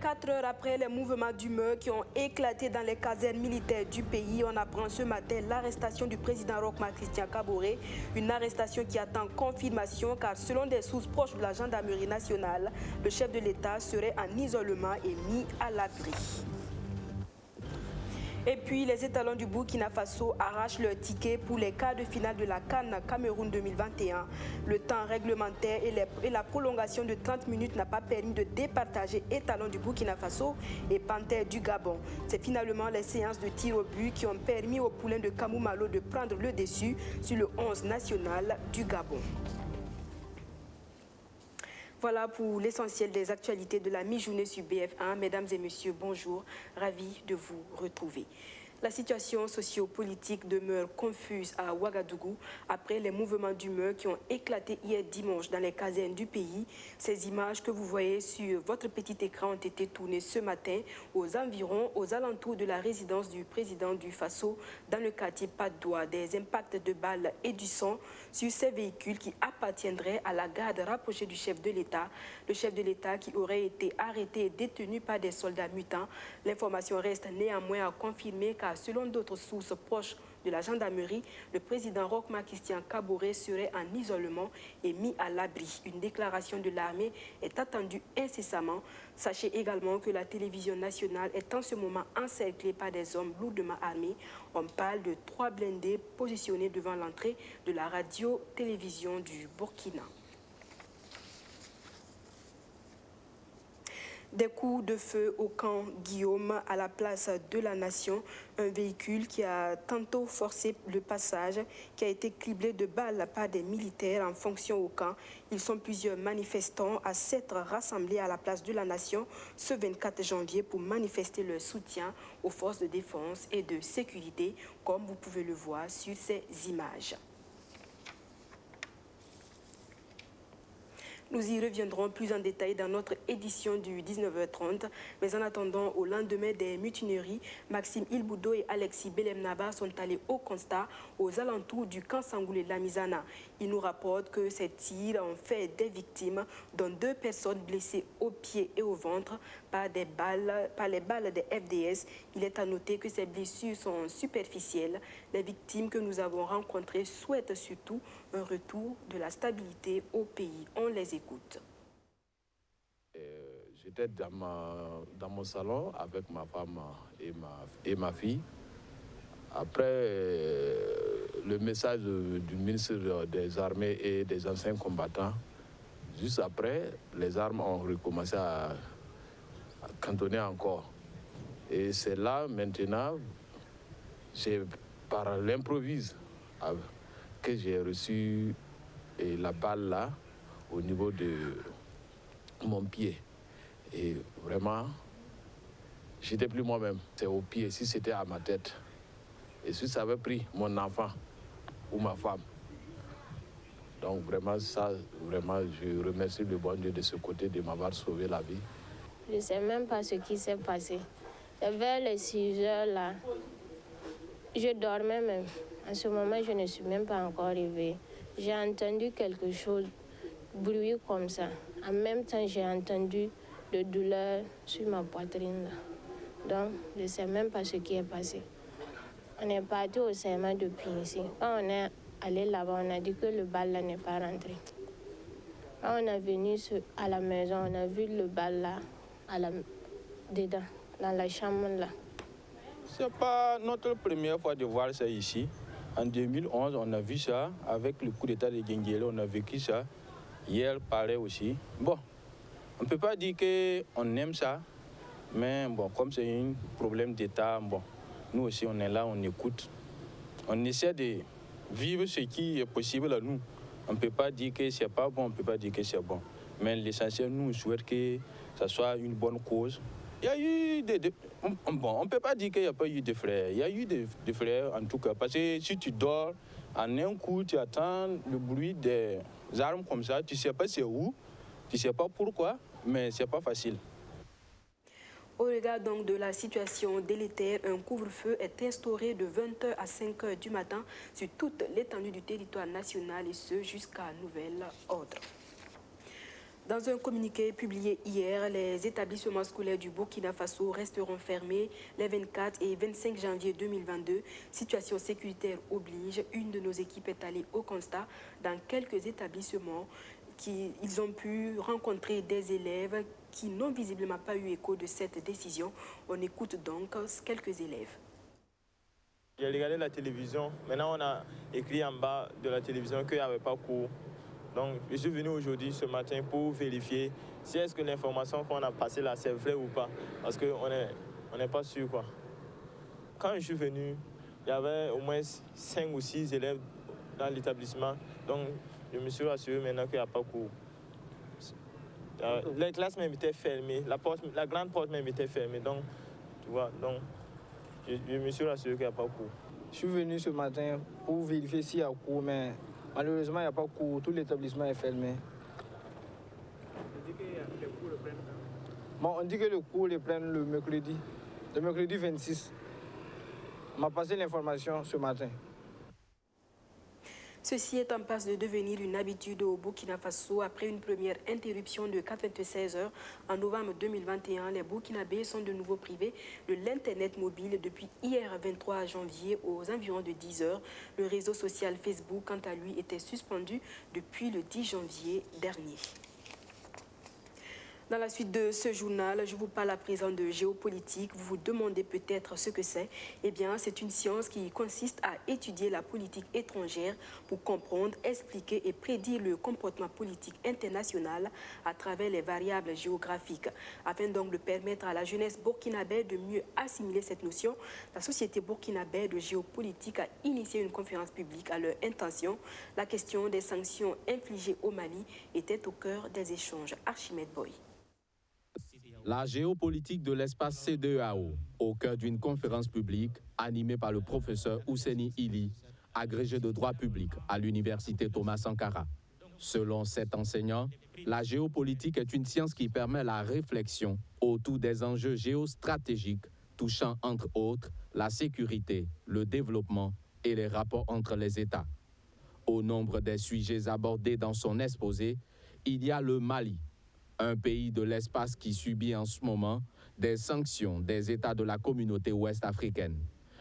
Quatre heures après les mouvements d'humeur qui ont éclaté dans les casernes militaires du pays, on apprend ce matin l'arrestation du président Roch Marc Christian Kaboré, une arrestation qui attend confirmation car selon des sources proches de la gendarmerie nationale, le chef de l'État serait en isolement et mis à l'abri. Et puis, les étalons du Burkina Faso arrachent leur ticket pour les quarts de finale de la CAN Cameroun 2021. Le temps réglementaire et la prolongation de 30 minutes n'a pas permis de départager étalons du Burkina Faso et panthères du Gabon. C'est finalement les séances de tir au but qui ont permis au poulain de Kamou Malo de prendre le dessus sur le 11 national du Gabon. Voilà pour l'essentiel des actualités de la mi-journée sur BF1. Mesdames et messieurs, bonjour. Ravi de vous retrouver. La situation socio-politique demeure confuse à Ouagadougou après les mouvements d'humeur qui ont éclaté hier dimanche dans les casernes du pays. Ces images que vous voyez sur votre petit écran ont été tournées ce matin aux alentours de la résidence du président du Faso dans le quartier Padoua. Des impacts de balles et du sang sur ces véhicules qui appartiendraient à la garde rapprochée du chef de l'État. Le chef de l'État qui aurait été arrêté et détenu par des soldats mutants. L'information reste néanmoins à confirmer car selon d'autres sources proches de la gendarmerie, le président Roch Marc Christian Kaboré serait en isolement et mis à l'abri. Une déclaration de l'armée est attendue incessamment. Sachez également que la télévision nationale est en ce moment encerclée par des hommes lourdement armés. On parle de 3 blindés positionnés devant l'entrée de la radio-télévision du Burkina. Des coups de feu au camp Guillaume à la place de la Nation. Un véhicule qui a tantôt forcé le passage, qui a été criblé de balles par des militaires en fonction au camp. Ils sont plusieurs manifestants à s'être rassemblés à la place de la Nation ce 24 janvier pour manifester leur soutien aux forces de défense et de sécurité, comme vous pouvez le voir sur ces images. Nous y reviendrons plus en détail dans notre édition du 19h30. Mais en attendant, au lendemain des mutineries, Maxime Ilboudo et Alexis Belemnaba sont allés au constat aux alentours du camp Sangoulé de la Misana. Ils nous rapportent que ces tirs ont fait des victimes, dont 2 personnes blessées aux pieds et au ventre par les balles des FDS. Il est à noter que ces blessures sont superficielles. Les victimes que nous avons rencontrées souhaitent surtout un retour de la stabilité au pays. On les écoute. J'étais dans mon salon avec ma femme et ma fille. Après le message du ministre des Armées et des anciens combattants, juste après, les armes ont recommencé à cantonner encore. Et c'est là, maintenant, par l'improvise que j'ai reçu la balle là, au niveau de mon pied. Et vraiment, j'étais plus moi-même. C'est au pied, si c'était à ma tête. Et si ça avait pris mon enfant ou ma femme. Donc vraiment, je remercie le bon Dieu de ce côté de m'avoir sauvé la vie. Je ne sais même pas ce qui s'est passé. Vers les 6 heures là, je dormais même. En ce moment, je ne suis même pas encore réveillée. J'ai entendu quelque chose, bruit comme ça. En même temps, j'ai entendu de douleur sur ma poitrine là. Donc, je ne sais même pas ce qui est passé. On est parti au serment depuis ici. Quand on est allé là-bas, on a dit que le bal là n'est pas rentré. Quand on est venu à la maison, on a vu le bal là dedans, dans la chambre là. C'est pas notre première fois de voir ça ici. En 2011, on a vu ça avec le coup d'état de Guinguélé, on a vécu ça. Hier, pareil aussi. Bon, on ne peut pas dire qu'on aime ça, mais bon, comme c'est un problème d'état, bon, nous aussi on est là, on écoute. On essaie de vivre ce qui est possible à nous. On ne peut pas dire que c'est pas bon, on ne peut pas dire que c'est bon. Mais l'essentiel, nous souhaitons que ça soit une bonne cause. Il y a eu on ne peut pas dire qu'il n'y a pas eu de frères. Il y a eu des frères en tout cas. Parce que si tu dors, en un coup, tu attends le bruit des armes comme ça. Tu ne sais pas c'est où, tu ne sais pas pourquoi, mais ce n'est pas facile. Au regard donc de la situation délétère, un couvre-feu est instauré de 20h à 5h du matin sur toute l'étendue du territoire national et ce jusqu'à nouvel ordre. Dans un communiqué publié hier, les établissements scolaires du Burkina Faso resteront fermés les 24 et 25 janvier 2022. Situation sécuritaire oblige, une de nos équipes est allée au constat dans quelques établissements ils ont pu rencontrer des élèves qui n'ont visiblement pas eu écho de cette décision. On écoute donc quelques élèves. J'ai regardé la télévision. Maintenant, on a écrit en bas de la télévision qu'il n'y avait pas cours. Donc, je suis venu aujourd'hui, ce matin, pour vérifier si est-ce que l'information qu'on a passée là, c'est vrai ou pas. Parce qu'on n'est pas sûr, quoi. Quand je suis venu, il y avait au moins 5 ou 6 élèves dans l'établissement. Donc, je me suis rassuré maintenant qu'il n'y a pas cours. Les classes même étaient fermées. La grande porte même était fermée. Donc, tu vois, donc, je me suis rassuré qu'il n'y a pas cours. Je suis venu ce matin pour vérifier s'il y a cours, mais malheureusement, il n'y a pas cours. Tout l'établissement est fermé. On dit que les cours le prennent quand? Bon, on dit que les cours les prennent le mercredi 26. On m'a passé l'information ce matin. Ceci est en passe de devenir une habitude au Burkina Faso. Après une première interruption de 96 heures en novembre 2021, les Burkinabés sont de nouveau privés de l'Internet mobile depuis hier 23 janvier aux environs de 10 heures. Le réseau social Facebook, quant à lui, était suspendu depuis le 10 janvier dernier. Dans la suite de ce journal, je vous parle à présent de géopolitique. Vous vous demandez peut-être ce que c'est. Eh bien, c'est une science qui consiste à étudier la politique étrangère pour comprendre, expliquer et prédire le comportement politique international à travers les variables géographiques. Afin donc de permettre à la jeunesse burkinabé de mieux assimiler cette notion, la Société burkinabé de géopolitique a initié une conférence publique à leur intention. La question des sanctions infligées au Mali était au cœur des échanges. Archimède Boy. La géopolitique de l'espace CEDEAO, au cœur d'une conférence publique animée par le professeur Ouseni Ili, agrégé de droit public à l'université Thomas Sankara. Selon cet enseignant, la géopolitique est une science qui permet la réflexion autour des enjeux géostratégiques touchant entre autres la sécurité, le développement et les rapports entre les États. Au nombre des sujets abordés dans son exposé, il y a le Mali, un pays de l'espace qui subit en ce moment des sanctions des États de la communauté ouest africaine.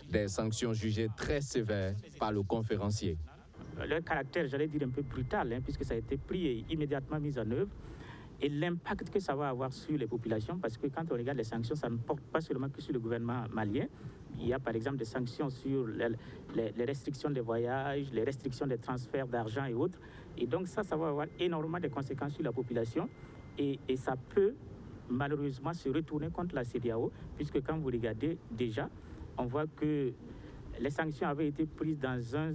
Des sanctions jugées très sévères par le conférencier. Leur caractère, j'allais dire, un peu brutal, puisque ça a été pris et immédiatement mis en œuvre. Et l'impact que ça va avoir sur les populations, parce que quand on regarde les sanctions, ça ne porte pas seulement que sur le gouvernement malien. Il y a par exemple des sanctions sur les restrictions des voyages, les restrictions des transferts d'argent et autres. Et donc ça va avoir énormément de conséquences sur la population. Et ça peut malheureusement se retourner contre la CEDEAO, puisque quand vous regardez déjà, on voit que les sanctions avaient été prises dans un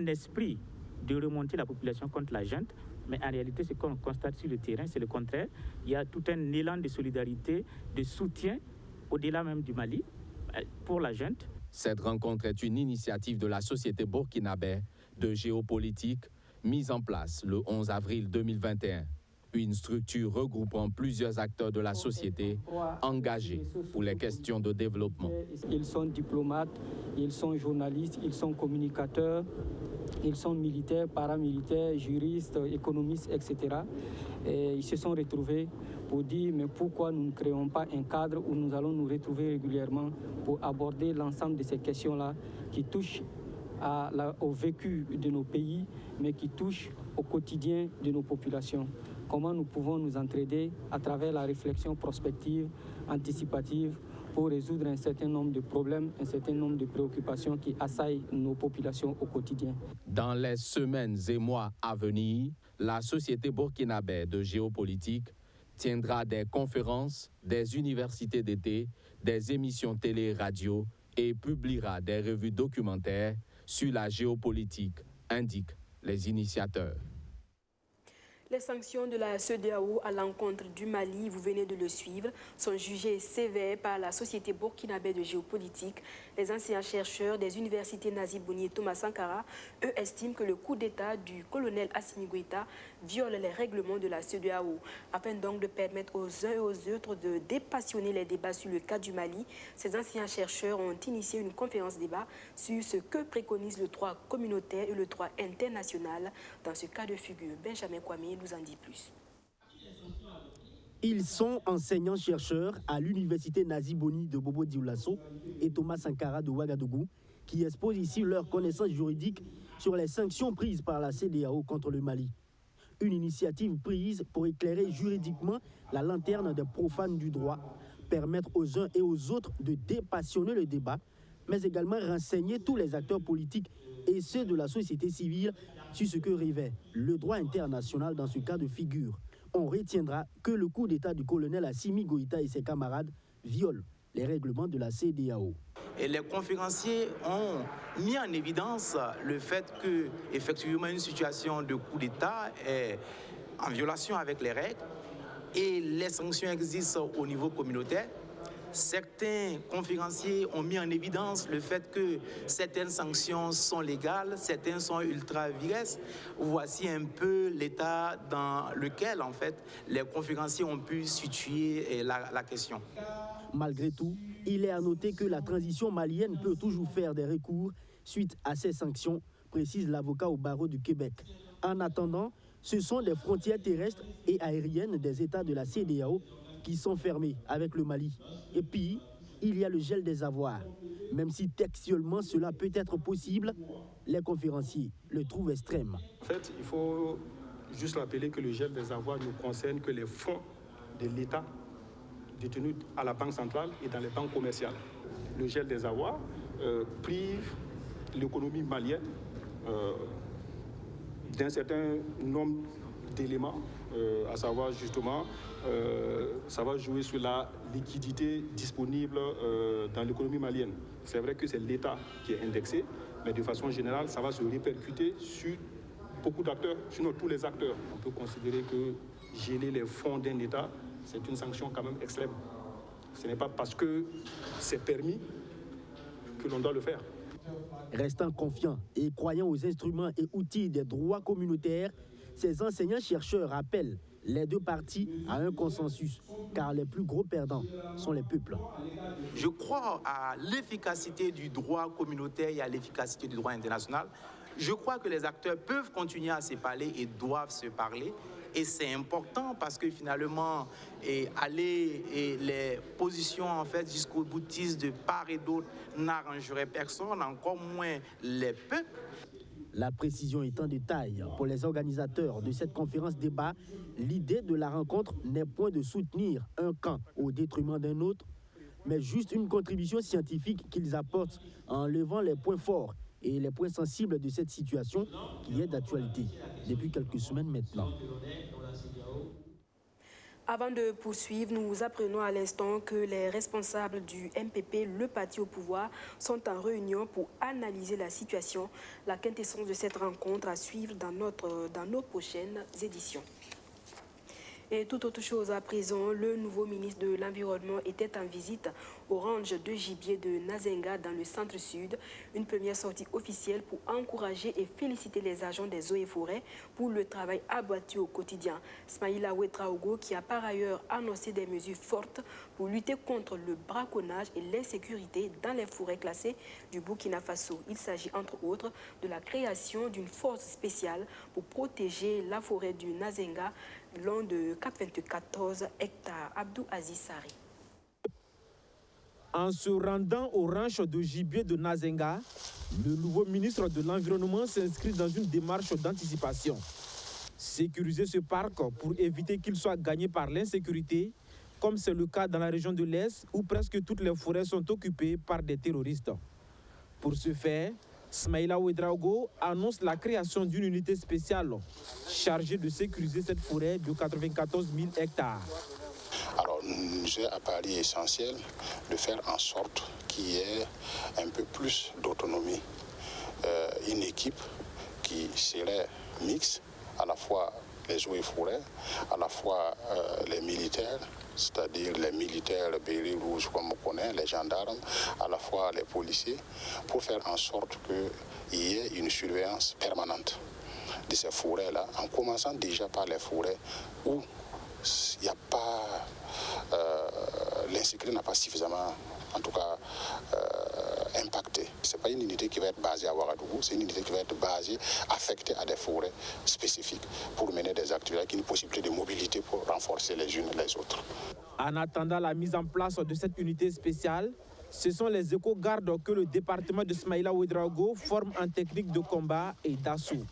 esprit de remonter la population contre la junte. Mais en réalité, ce qu'on constate sur le terrain, c'est le contraire. Il y a tout un élan de solidarité, de soutien, au-delà même du Mali, pour la junte. Cette rencontre est une initiative de la Société burkinabé de géopolitique, mise en place le 11 avril 2021. Une structure regroupant plusieurs acteurs de la société engagés pour les questions de développement. Ils sont diplomates, ils sont journalistes, ils sont communicateurs, ils sont militaires, paramilitaires, juristes, économistes, etc. Et ils se sont retrouvés pour dire mais pourquoi nous ne créons pas un cadre où nous allons nous retrouver régulièrement pour aborder l'ensemble de ces questions-là qui touchent au vécu de nos pays, mais qui touchent au quotidien de nos populations. Comment nous pouvons nous entraider à travers la réflexion prospective, anticipative, pour résoudre un certain nombre de problèmes, un certain nombre de préoccupations qui assaillent nos populations au quotidien. Dans les semaines et mois à venir, la Société burkinabé de géopolitique tiendra des conférences, des universités d'été, des émissions télé et radio et publiera des revues documentaires sur la géopolitique, indiquent les initiateurs. Les sanctions de la CEDEAO à l'encontre du Mali, vous venez de le suivre, sont jugées sévères par la Société burkinabé de géopolitique. Les anciens chercheurs des universités Nazib Bonny et Thomas Sankara, eux, estiment que le coup d'État du colonel Assimi Goïta viole les règlements de la CEDEAO. Afin donc de permettre aux uns et aux autres de dépassionner les débats sur le cas du Mali, ces anciens chercheurs ont initié une conférence débat sur ce que préconise le droit communautaire et le droit international dans ce cas de figure. Benjamin Kwame nous en dit plus. Ils sont enseignants-chercheurs à l'université Nazi Boni de Bobo Dioulasso et Thomas Sankara de Ouagadougou qui exposent ici leurs connaissances juridiques sur les sanctions prises par la CEDEAO contre le Mali. Une initiative prise pour éclairer juridiquement la lanterne des profanes du droit, permettre aux uns et aux autres de dépassionner le débat, mais également renseigner tous les acteurs politiques et ceux de la société civile sur ce que revêt le droit international dans ce cas de figure. On retiendra que le coup d'État du colonel Assimi Goïta et ses camarades viole les règlements de la CEDEAO. Et les conférenciers ont mis en évidence le fait que, effectivement, une situation de coup d'État est en violation avec les règles et les sanctions existent au niveau communautaire. Certains conférenciers ont mis en évidence le fait que certaines sanctions sont légales, certaines sont ultra-vires. Voici un peu l'état dans lequel, en fait, les conférenciers ont pu situer la question. Malgré tout, il est à noter que la transition malienne peut toujours faire des recours suite à ces sanctions, précise l'avocat au barreau du Québec. En attendant, ce sont des frontières terrestres et aériennes des États de la CEDEAO qui sont fermées avec le Mali. Et puis, il y a le gel des avoirs. Même si textuellement cela peut être possible, les conférenciers le trouvent extrême. En fait, il faut juste rappeler que le gel des avoirs ne concerne que les fonds de l'État détenus à la Banque centrale et dans les banques commerciales. Le gel des avoirs prive l'économie malienne d'un certain nombre d'éléments, à savoir justement, ça va jouer sur la liquidité disponible dans l'économie malienne. C'est vrai que c'est l'État qui est indexé, mais de façon générale, ça va se répercuter sur beaucoup d'acteurs, sinon tous les acteurs. On peut considérer que geler les fonds d'un État, c'est une sanction quand même extrême. Ce n'est pas parce que c'est permis que l'on doit le faire. Restant confiants et croyant aux instruments et outils des droits communautaires, ces enseignants-chercheurs appellent les deux parties à un consensus, car les plus gros perdants sont les peuples. Je crois à l'efficacité du droit communautaire et à l'efficacité du droit international. Je crois que les acteurs peuvent continuer à se parler et doivent se parler. Et c'est important parce que finalement, les positions en fait jusqu'au boutiste de part et d'autre n'arrangeraient personne, encore moins les peuples. La précision étant de taille pour les organisateurs de cette conférence débat, l'idée de la rencontre n'est point de soutenir un camp au détriment d'un autre, mais juste une contribution scientifique qu'ils apportent en levant les points forts et les points sensibles de cette situation qui est d'actualité depuis quelques semaines maintenant. Avant de poursuivre, nous apprenons à l'instant que les responsables du MPP, le parti au pouvoir, sont en réunion pour analyser la situation. La quintessence de cette rencontre à suivre dans nos prochaines éditions. Et toute autre chose à présent, le nouveau ministre de l'Environnement était en visite au range de gibier de Nazenga dans le centre-sud. Une première sortie officielle pour encourager et féliciter les agents des eaux et forêts pour le travail abattu au quotidien. Smaïla Ouedraogo qui a par ailleurs annoncé des mesures fortes pour lutter contre le braconnage et l'insécurité dans les forêts classées du Burkina Faso. Il s'agit entre autres de la création d'une force spéciale pour protéger la forêt du Nazenga long de 94 hectares. Abdou Aziz Sari. En se rendant au ranch de gibier de Nazenga, le nouveau ministre de l'Environnement s'inscrit dans une démarche d'anticipation. Sécuriser ce parc pour éviter qu'il soit gagné par l'insécurité, comme c'est le cas dans la région de l'Est où presque toutes les forêts sont occupées par des terroristes. Pour ce faire, Smaïla Ouedraogo annonce la création d'une unité spéciale chargée de sécuriser cette forêt de 94 000 hectares. Alors, il nous est apparu essentiel de faire en sorte qu'il y ait un peu plus d'autonomie. Une équipe qui serait mixte, à la fois les eaux et forêts, à la fois les militaires, c'est-à-dire les militaires, les bérets rouges comme on connaît, les gendarmes, à la fois les policiers, pour faire en sorte qu'il y ait une surveillance permanente. de ces forêts-là, en commençant déjà par les forêts où il n'y a pas, l'insécurité n'a pas suffisamment, en tout cas, impacté. Ce n'est pas une unité qui va être basée à Ouagadougou, c'est une unité qui va être basée, affectée à des forêts spécifiques pour mener des activités avec une possibilité de mobilité pour renforcer les unes les autres. En attendant la mise en place de cette unité spéciale, ce sont les éco-gardes que le département de Smaïla Ouedraogo forme en technique de combat et d'assaut.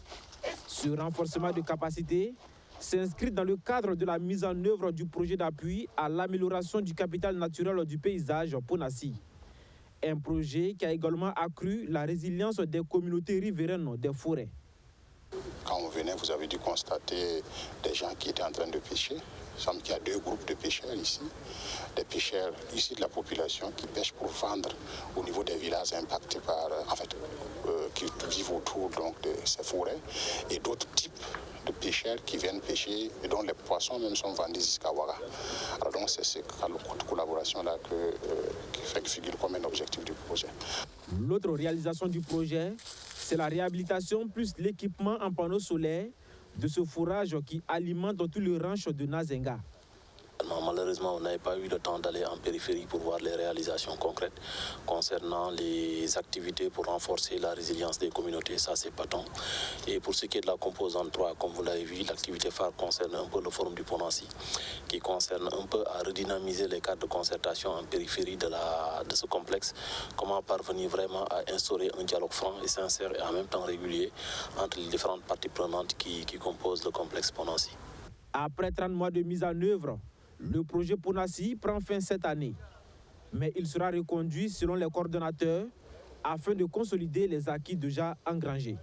Ce renforcement de capacité s'inscrit dans le cadre de la mise en œuvre du projet d'appui à l'amélioration du capital naturel du paysage Ponassi. Un projet qui a également accru la résilience des communautés riveraines des forêts. Quand on venait, vous avez dû constater des gens qui étaient en train de pêcher. Il semble qu'il y a 2 groupes de pêcheurs ici. Des pêcheurs ici de la population qui pêchent pour vendre au niveau des villages impactés par, qui vivent autour donc, de ces forêts. Et d'autres types de pêcheurs qui viennent pêcher et dont les poissons même sont vendus jusqu'à Ouaga. Alors donc c'est cette collaboration-là qui figure comme un objectif du projet. L'autre réalisation du projet, c'est la réhabilitation plus l'équipement en panneaux solaires de ce fourrage qui alimente tout le ranch de Nazenga. Malheureusement, on n'avait pas eu le temps d'aller en périphérie pour voir les réalisations concrètes concernant les activités pour renforcer la résilience des communautés, ça c'est patent. Et pour ce qui est de la composante 3, comme vous l'avez vu, l'activité phare concerne un peu le forum du Ponassi, qui concerne un peu à redynamiser les cadres de concertation en périphérie de ce complexe, comment parvenir vraiment à instaurer un dialogue franc et sincère et en même temps régulier entre les différentes parties prenantes qui composent le complexe Ponassi. Après 30 mois de mise en œuvre, le projet Ponassi prend fin cette année. Mais il sera reconduit selon les coordonnateurs afin de consolider les acquis déjà engrangés.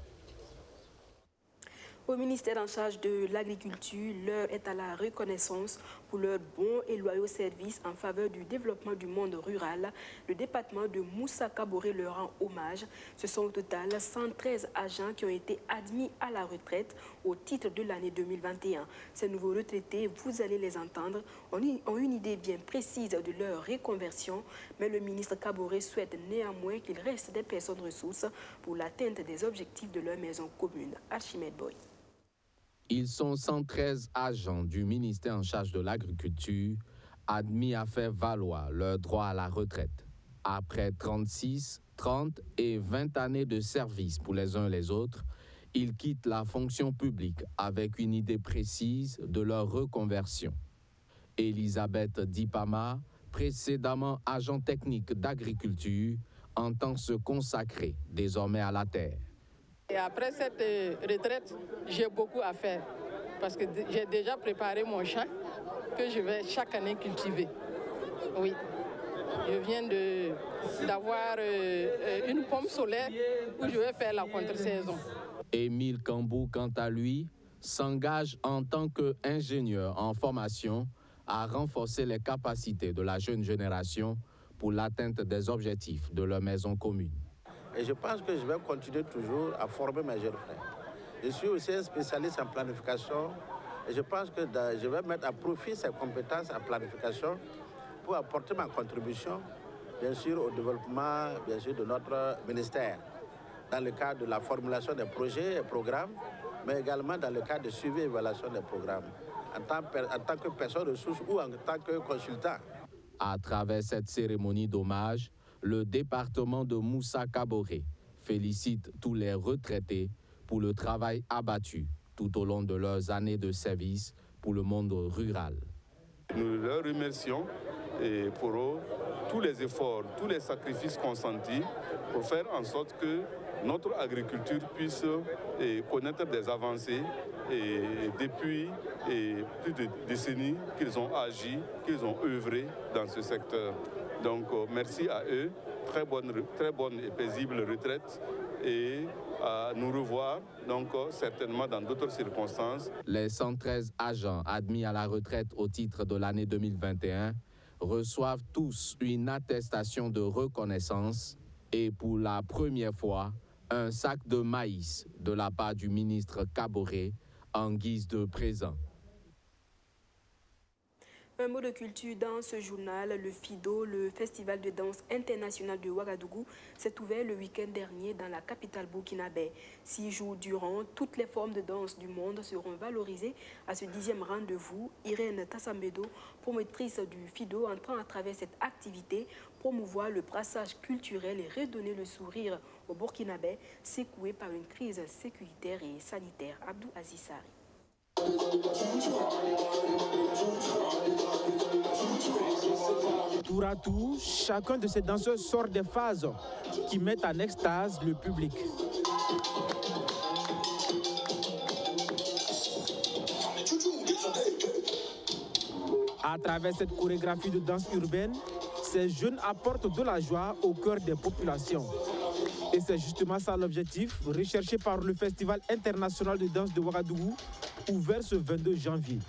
Au ministère en charge de l'Agriculture, l'heure est à la reconnaissance pour leurs bons et loyaux services en faveur du développement du monde rural. Le département de Moussa Kaboré leur rend hommage. Ce sont au total 113 agents qui ont été admis à la retraite au titre de l'année 2021. Ces nouveaux retraités, vous allez les entendre, ont une idée bien précise de leur reconversion, mais le ministre Kaboré souhaite néanmoins qu'il reste des personnes ressources pour l'atteinte des objectifs de leur maison commune. Archimède Boy. Ils sont 113 agents du ministère en charge de l'agriculture admis à faire valoir leur droit à la retraite. Après 36, 30 et 20 années de service pour les uns et les autres, ils quittent la fonction publique avec une idée précise de leur reconversion. Elisabeth Dipama, précédemment agent technique d'agriculture, entend se consacrer désormais à la terre. Et après cette retraite, j'ai beaucoup à faire parce que j'ai déjà préparé mon champ que je vais chaque année cultiver. Oui, je viens d'avoir une pomme solaire où je vais faire la contre-saison. Émile Cambou, quant à lui, s'engage en tant qu'ingénieur en formation à renforcer les capacités de la jeune génération pour l'atteinte des objectifs de leur maison commune. Et je pense que je vais continuer toujours à former mes jeunes frères. Je suis aussi un spécialiste en planification et je pense que je vais mettre à profit ces compétences en planification pour apporter ma contribution, bien sûr, au développement de notre ministère, dans le cadre de la formulation des projets et programmes, mais également dans le cadre de suivi et évaluation des programmes, en tant que personne ressource ou en tant que consultant. À travers cette cérémonie d'hommage, le département de Moussa Kaboré félicite tous les retraités pour le travail abattu tout au long de leurs années de service pour le monde rural. Nous leur remercions pour eux, tous les efforts, tous les sacrifices consentis pour faire en sorte que notre agriculture puisse connaître des avancées depuis plus de décennies qu'ils ont agi, qu'ils ont œuvré dans ce secteur. Donc merci à eux, très bonne et paisible retraite et à nous revoir donc certainement dans d'autres circonstances. Les 113 agents admis à la retraite au titre de l'année 2021 reçoivent tous une attestation de reconnaissance et pour la première fois, un sac de maïs de la part du ministre Kaboré en guise de présent. Un mot de culture dans ce journal, le FIDO, le Festival de danse international de Ouagadougou, s'est ouvert le week-end dernier dans la capitale burkinabé. 6 jours durant, toutes les formes de danse du monde seront valorisées à ce 10e rendez-vous. Irène Tassambedo, promotrice du FIDO, entend à travers cette activité promouvoir le brassage culturel et redonner le sourire au Burkinabé, secoué par une crise sécuritaire et sanitaire. Abdou Azissari. Tour à tour, chacun de ces danseurs sort des phases qui mettent en extase le public. À travers cette chorégraphie de danse urbaine, ces jeunes apportent de la joie au cœur des populations. Et c'est justement ça l'objectif, recherché par le Festival international de danse de Ouagadougou, ouvert ce 22 janvier.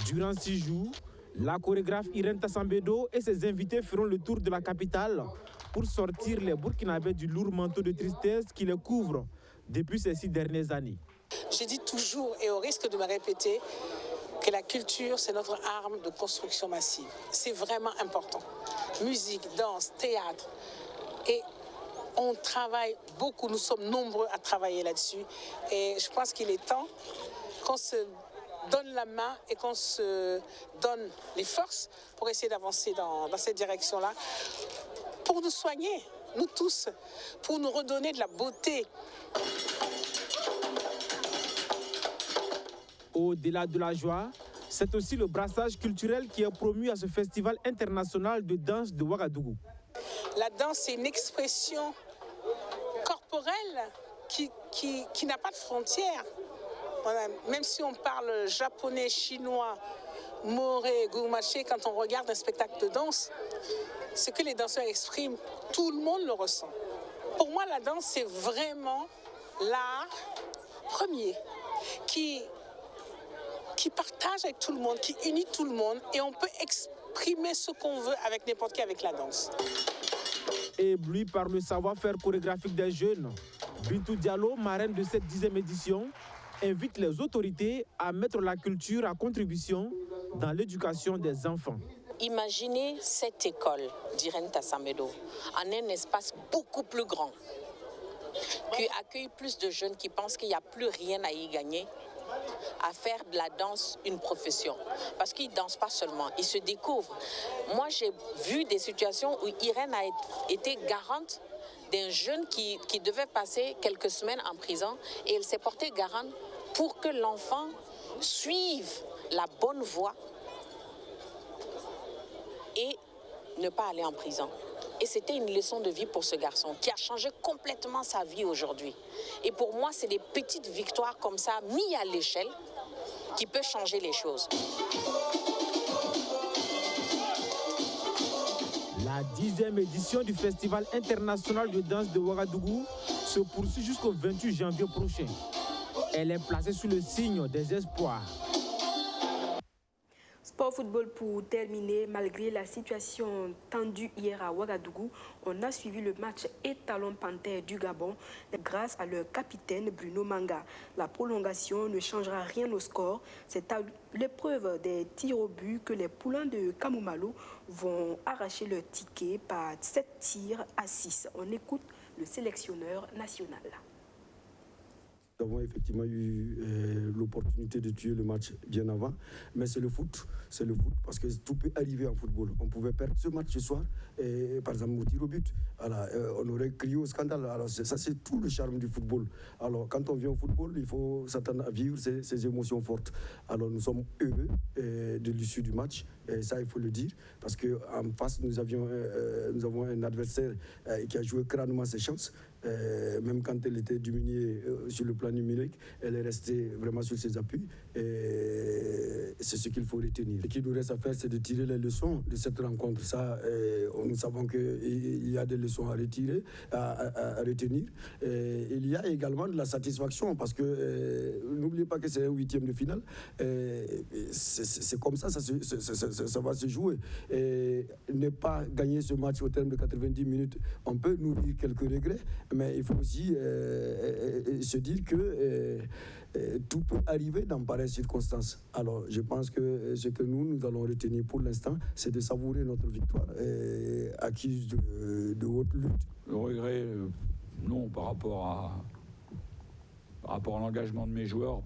Durant 6 jours, la chorégraphe Irène Tassambedo et ses invités feront le tour de la capitale pour sortir les Burkinabés du lourd manteau de tristesse qui les couvre depuis ces 6 dernières années. Je dis toujours, et au risque de me répéter, que la culture, c'est notre arme de construction massive. C'est vraiment important. Musique, danse, théâtre. Et on travaille beaucoup, nous sommes nombreux à travailler là-dessus. Et je pense qu'il est temps qu'on se donne la main et qu'on se donne les forces pour essayer d'avancer dans cette direction-là, pour nous soigner, nous tous, pour nous redonner de la beauté. Au-delà de la joie, c'est aussi le brassage culturel qui est promu à ce festival international de danse de Ouagadougou. La danse, c'est une expression corporelle qui n'a pas de frontières. Voilà. Même si on parle japonais, chinois, moré, goumaché, quand on regarde un spectacle de danse, ce que les danseurs expriment, tout le monde le ressent. Pour moi, la danse, c'est vraiment l'art premier qui partage avec tout le monde, qui unit tout le monde, et on peut exprimer ce qu'on veut avec n'importe qui avec la danse. Ébloui par le savoir-faire chorégraphique des jeunes, Bintou Diallo, marraine de cette 10e édition, invite les autorités à mettre la culture à contribution dans l'éducation des enfants. Imaginez cette école d'Irène Tassambedo en un espace beaucoup plus grand, qui accueille plus de jeunes qui pensent qu'il n'y a plus rien à y gagner, à faire de la danse une profession. Parce qu'ils ne dansent pas seulement, ils se découvrent. Moi, j'ai vu des situations où Irène a été garante d'un jeune qui devait passer quelques semaines en prison, et elle s'est portée garante pour que l'enfant suive la bonne voie et ne pas aller en prison. Et c'était une leçon de vie pour ce garçon qui a changé complètement sa vie aujourd'hui. Et pour moi, c'est des petites victoires comme ça, mises à l'échelle, qui peuvent changer les choses. La 10e édition du Festival international de danse de Ouagadougou se poursuit jusqu'au 28 janvier prochain. Elle est placée sous le signe des espoirs. Sport football pour terminer, malgré la situation tendue hier à Ouagadougou, on a suivi le match étalon panthère du Gabon grâce à leur capitaine Bruno Manga. La prolongation ne changera rien au score. C'est à l'épreuve des tirs au but que les poulains de Kamoumalo vont arracher leur ticket par 7 tirs à 6. On écoute le sélectionneur national. Nous avons effectivement eu l'opportunité de tuer le match bien avant, mais c'est le foot, parce que tout peut arriver en football. On pouvait perdre ce match ce soir, et, par exemple au tir au but, alors, on aurait crié au scandale. Alors ça c'est tout le charme du football. Alors quand on vient au football, il faut s'attendre à vivre ces émotions fortes. Alors nous sommes heureux de l'issue du match, et ça il faut le dire, parce qu'en face nous avons un adversaire qui a joué crânement ses chances. Même quand elle était diminuée sur le plan numérique, elle est restée vraiment sur ses appuis. Et c'est ce qu'il faut retenir. Ce qu'il nous reste à faire, c'est de tirer les leçons de cette rencontre. Ça, nous savons qu'il y a des leçons à retirer, à retenir. Et il y a également de la satisfaction, parce que n'oubliez pas que c'est un 8e de finale. C'est comme ça, ça va se jouer. Et ne pas gagner ce match au terme de 90 minutes, on peut nourrir quelques regrets, Mais il faut aussi se dire que tout peut arriver dans pareilles circonstances. Alors, je pense que ce que nous allons retenir pour l'instant, c'est de savourer notre victoire acquise de haute lutte. Le regret, non, par rapport à l'engagement de mes joueurs,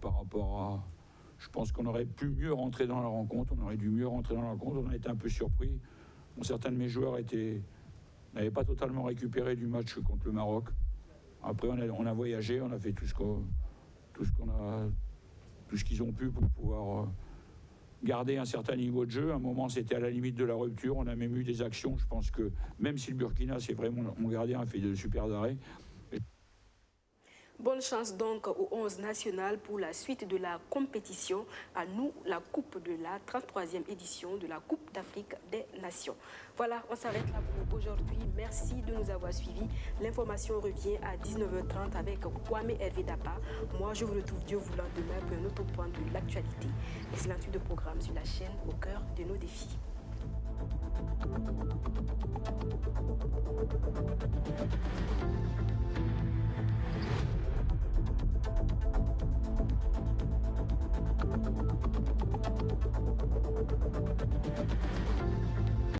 je pense qu'on aurait pu mieux rentrer dans la rencontre, on a été un peu surpris. Bon, certains de mes joueurs n'avaient pas totalement récupéré du match contre le Maroc. Après, on a voyagé, on a fait tout ce qu'ils ont pu pour pouvoir garder un certain niveau de jeu. À un moment, c'était à la limite de la rupture. On a même eu des actions. Je pense que même si le Burkina, c'est vrai, mon gardien a fait de super arrêts. Bonne chance donc au 11 national pour la suite de la compétition. À nous, la coupe de la 33e édition de la Coupe d'Afrique des Nations. Voilà, on s'arrête là pour aujourd'hui. Merci de nous avoir suivis. L'information revient à 19h30 avec Kwame Hervé Dapa. Moi, je vous retrouve Dieu voulant demain pour un autre point de l'actualité. Excellente suite de programme sur la chaîne au cœur de nos défis.